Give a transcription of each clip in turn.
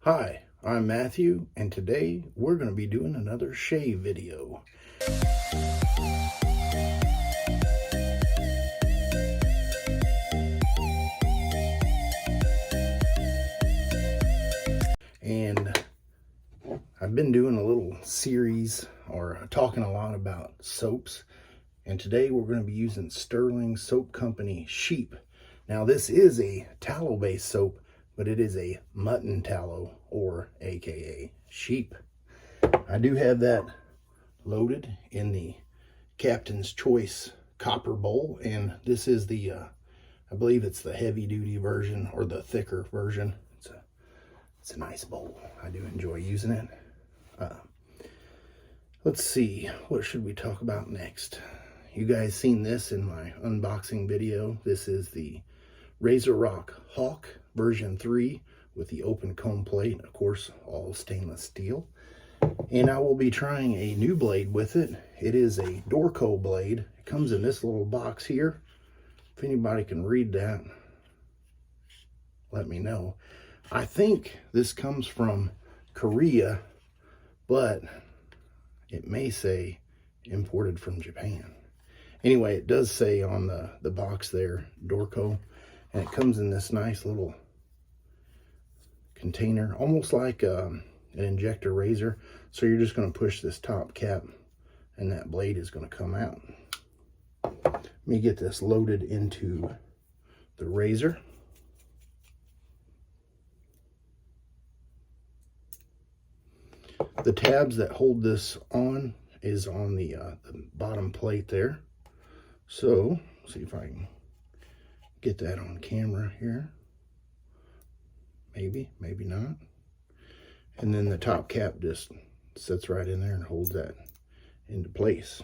Hi, I'm Matthew, and today we're going to be doing another shave video. And I've been doing a little series or talking a lot about soaps, and today we're going to be using Stirling Soap Company Sheep. Now this is a tallow-based soap, but it is a mutton tallow, or aka sheep. I do have that loaded in the Captain's Choice copper bowl, and this is the I believe it's the heavy duty version or the thicker version. It's a nice bowl. I do enjoy using it. Let's see, what should we talk about next? You guys seen this in my unboxing video. This is the Razorrock Hawk version 3 with the open comb plate, of course, all stainless steel. And I will be trying a new blade with it. It is a Dorco blade. It comes in this little box here. If anybody can read that, let me know. I think this comes from Korea, but it may say imported from Japan. Anyway, it does say on the box there, Dorco, and it comes in this nice little container, almost like an injector razor. So you're just going to push this top cap and that blade is going to come out. Let me get this loaded into the razor. The tabs that hold this on is on the bottom plate there. So, see if I can get that on camera here. Maybe, maybe not. And then the top cap just sits right in there and holds that into place.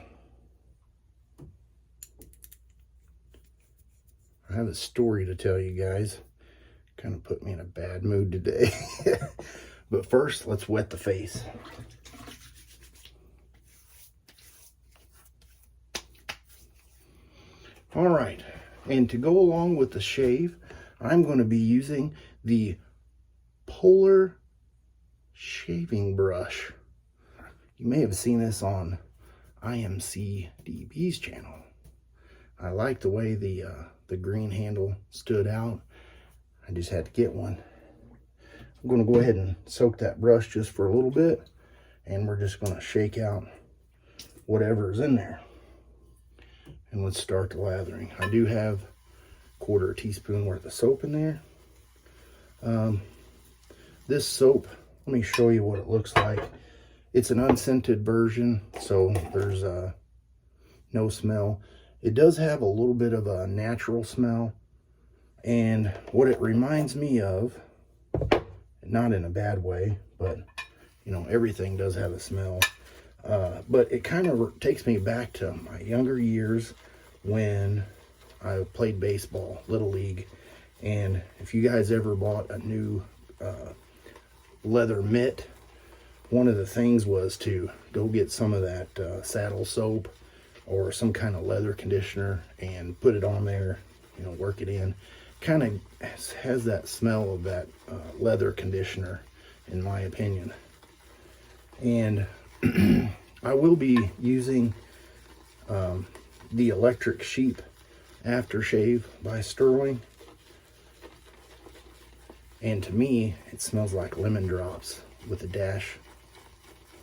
I have a story to tell you guys. Kind of put me in a bad mood today. But first, let's wet the face. All right, and to go along with the shave, I'm going to be using the Polar shaving brush. You may have seen this on IMCDB's channel. I like the way the green handle stood out. I just had to get one. I'm going to go ahead and soak that brush just for a little bit, and we're just going to shake out whatever's in there. And let's start the lathering. I do have a 1/4 teaspoon worth of soap in there. This soap, let me show you what it looks like. It's an unscented version, so there's no smell. It does have a little bit of a natural smell, and what it reminds me of, not in a bad way, but you know, everything does have a smell. But it kind of takes me back to my younger years when I played baseball, Little League. And if you guys ever bought a new leather mitt, one of the things was to go get some of that saddle soap or some kind of leather conditioner and put it on there, you know, work it in. Kind of has that smell of that leather conditioner, in my opinion. And I will be using the Electric Sheep Aftershave by Stirling. And to me, it smells like lemon drops with a dash,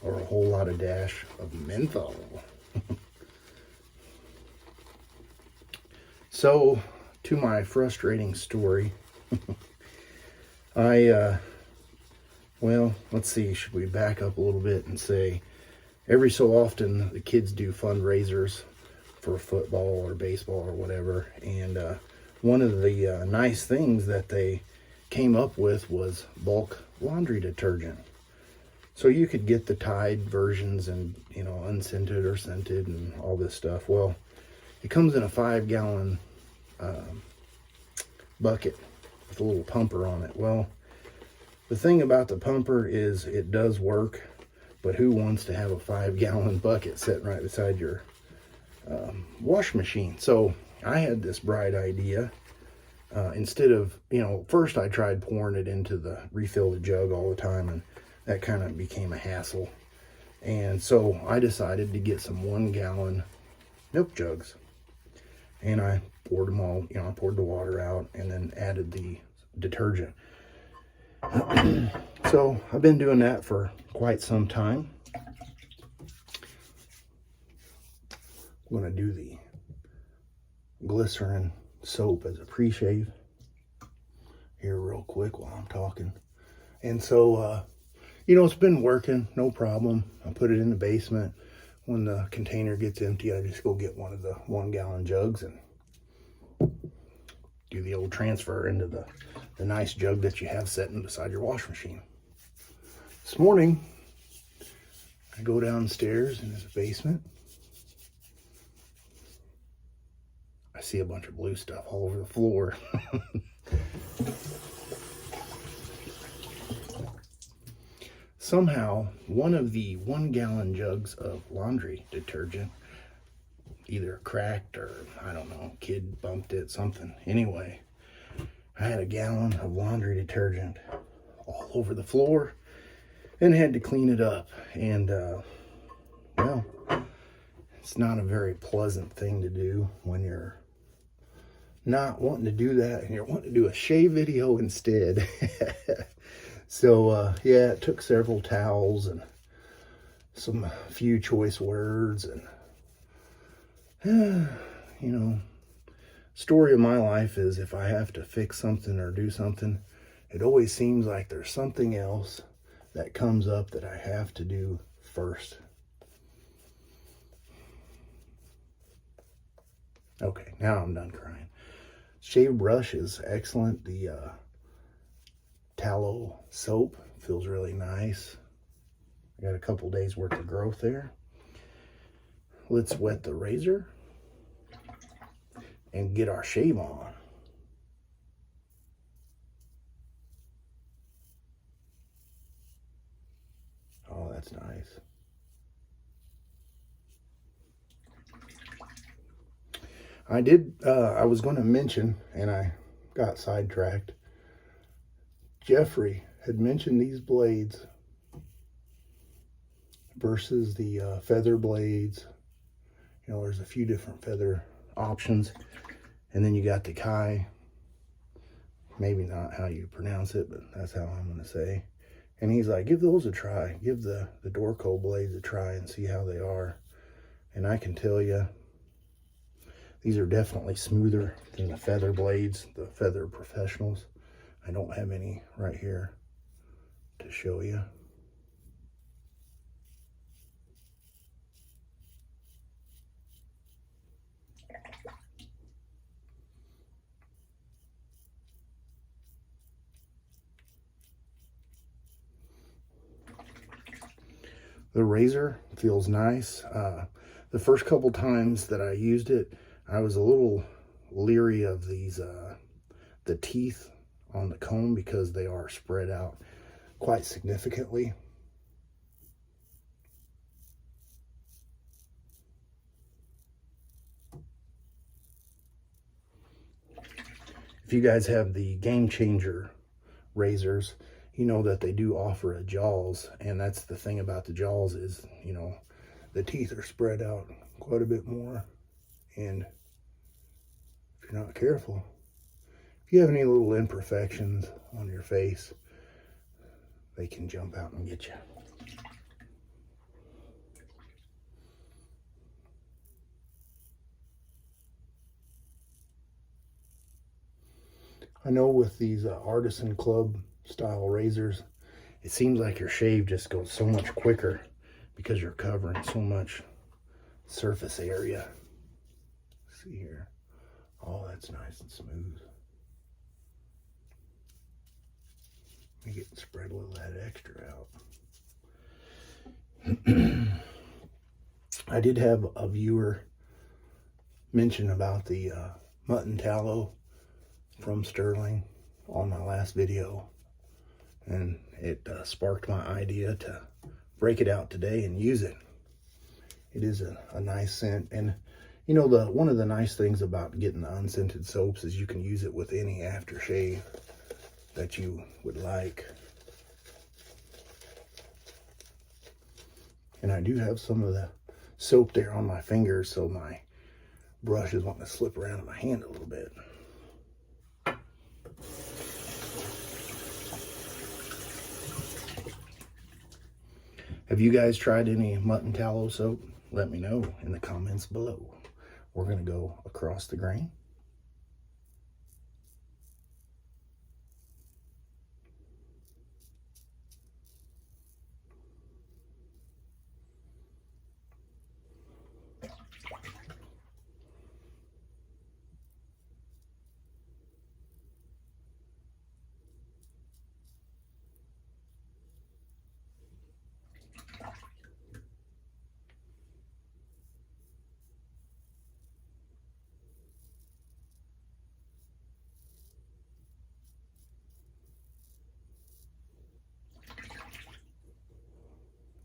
or a whole lot of dash of menthol. So, to my frustrating story, well, let's see, should we back up a little bit and say, every so often the kids do fundraisers for football or baseball or whatever, and one of the nice things that they came up with was bulk laundry detergent. So you could get the Tide versions and, you know, unscented or scented and all this stuff. Well, it comes in a 5-gallon bucket with a little pumper on it. Well, the thing about the pumper is it does work, but who wants to have a 5-gallon bucket sitting right beside your wash machine? So I had this bright idea Instead of, first I tried pouring it into refill the jug all the time, and that kind of became a hassle. And so I decided to get some 1-gallon milk jugs, and I poured them all, I poured the water out and then added the detergent. So I've been doing that for quite some time. I'm going to do the glycerin soap as a pre-shave here real quick while I'm talking. And so, it's been working, no problem. I put it in the basement. When the container gets empty, I just go get one of the 1-gallon jugs and do the old transfer into the nice jug that you have sitting beside your wash machine. This morning, I go downstairs into the basement. I see a bunch of blue stuff all over the floor. Somehow, one of the 1-gallon jugs of laundry detergent either cracked or, I don't know, kid bumped it, something. Anyway, I had a gallon of laundry detergent all over the floor and had to clean it up. And, well, it's not a very pleasant thing to do when you're not wanting to do that and you're wanting to do a shave video instead. So, yeah, it took several towels and a few choice words and, story of my life is if I have to fix something or do something, it always seems like there's something else that comes up that I have to do first. Okay, now I'm done crying. Shave brush is excellent. The tallow soap feels really nice. I got a couple days worth of growth there. Let's wet the razor and get our shave on. Oh, that's nice. I was going to mention, and I got sidetracked. Jeffrey had mentioned these blades versus the feather blades. There's a few different feather options. And then you got the Kai. Maybe not how you pronounce it, but that's how I'm going to say. And he's like, give those a try. Give the Dorco blades a try and see how they are. And I can tell you, these are definitely smoother than the feather blades, the Feather Professionals. I don't have any right here to show you. The razor feels nice. The first couple times that I used it, I was a little leery of these, the teeth on the comb, because they are spread out quite significantly. If you guys have the Game Changer razors, you know that they do offer a jaws, and that's the thing about the jaws is, the teeth are spread out quite a bit more, and if you're not careful, if you have any little imperfections on your face, they can jump out and get you. I know with these Artisan Club style razors, it seems like your shave just goes so much quicker because you're covering so much surface area. Let's see here. Oh, that's nice and smooth. Let me spread a little of that extra out. I did have a viewer mention about the mutton tallow from Stirling on my last video, and it sparked my idea to break it out today and use it. It is a nice scent, and You know, one of the nice things about getting the unscented soaps is you can use it with any aftershave that you would like. And I do have some of the soap there on my fingers, so my brush is wanting to slip around in my hand a little bit. Have you guys tried any mutton tallow soap? Let me know in the comments below. We're going to go across the grain.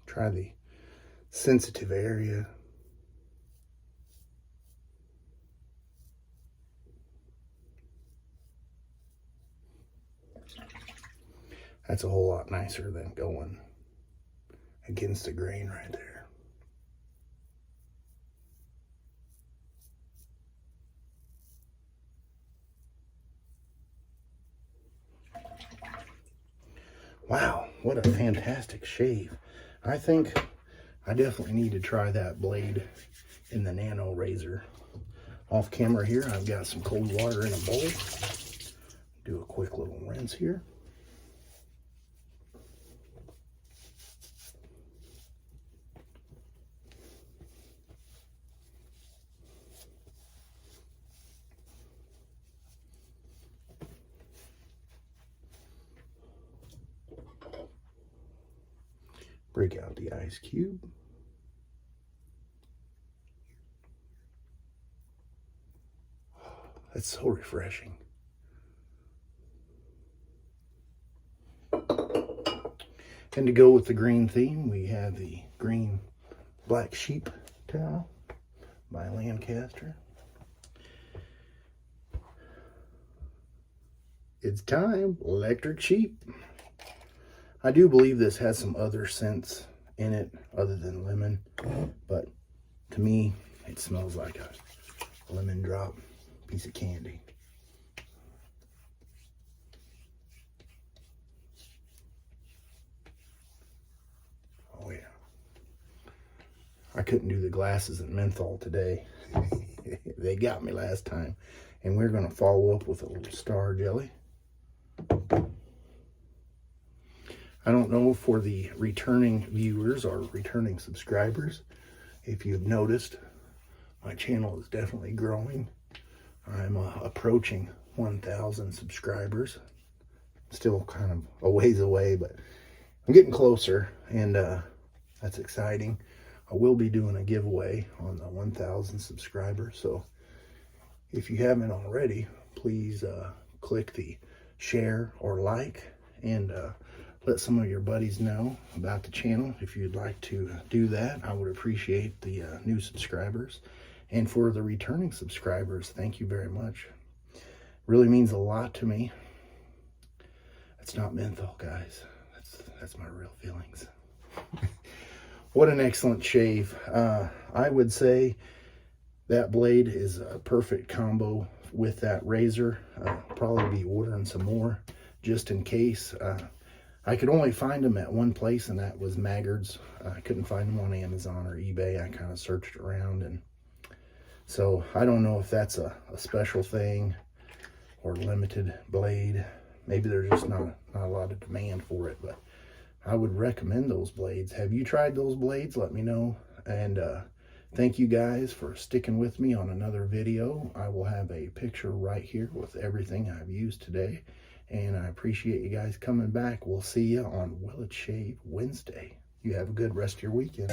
Try the sensitive area. That's a whole lot nicer than going against the grain right there. Wow, what a fantastic shave. I think I definitely need to try that blade in the nano razor. Off camera here, I've got some cold water in a bowl. Do a quick little rinse here. Break out the ice cube. That's so refreshing. And to go with the green theme, we have the green black sheep towel by Lancaster. It's time, electric sheep. I do believe this has some other scents in it other than lemon, but to me, it smells like a lemon drop piece of candy. Oh yeah. I couldn't do the glasses and menthol today. They got me last time. And we're going to follow up with a little star jelly. I don't know for the returning viewers or returning subscribers, if you've noticed, my channel is definitely growing. I'm approaching 1,000 subscribers. Still kind of a ways away, but I'm getting closer, and that's exciting. I will be doing a giveaway on the 1,000 subscribers, so if you haven't already, please click the share or like, and let some of your buddies know about the channel. If you'd like to do that, I would appreciate the new subscribers. And for the returning subscribers, thank you very much. Really means a lot to me. It's not menthol, guys. That's my real feelings. What an excellent shave. I would say that blade is a perfect combo with that razor. Probably be ordering some more just in case. I could only find them at one place, and that was Maggard's. I couldn't find them on Amazon or eBay. I kind of searched around, and so I don't know if that's a special thing or limited blade. Maybe there's just not a lot of demand for it, but I would recommend those blades. Have you tried those blades? Let me know. And thank you guys for sticking with me on another video. I will have a picture right here with everything I've used today. And I appreciate you guys coming back. We'll see you on Will It Shave Wednesday. You have a good rest of your weekend.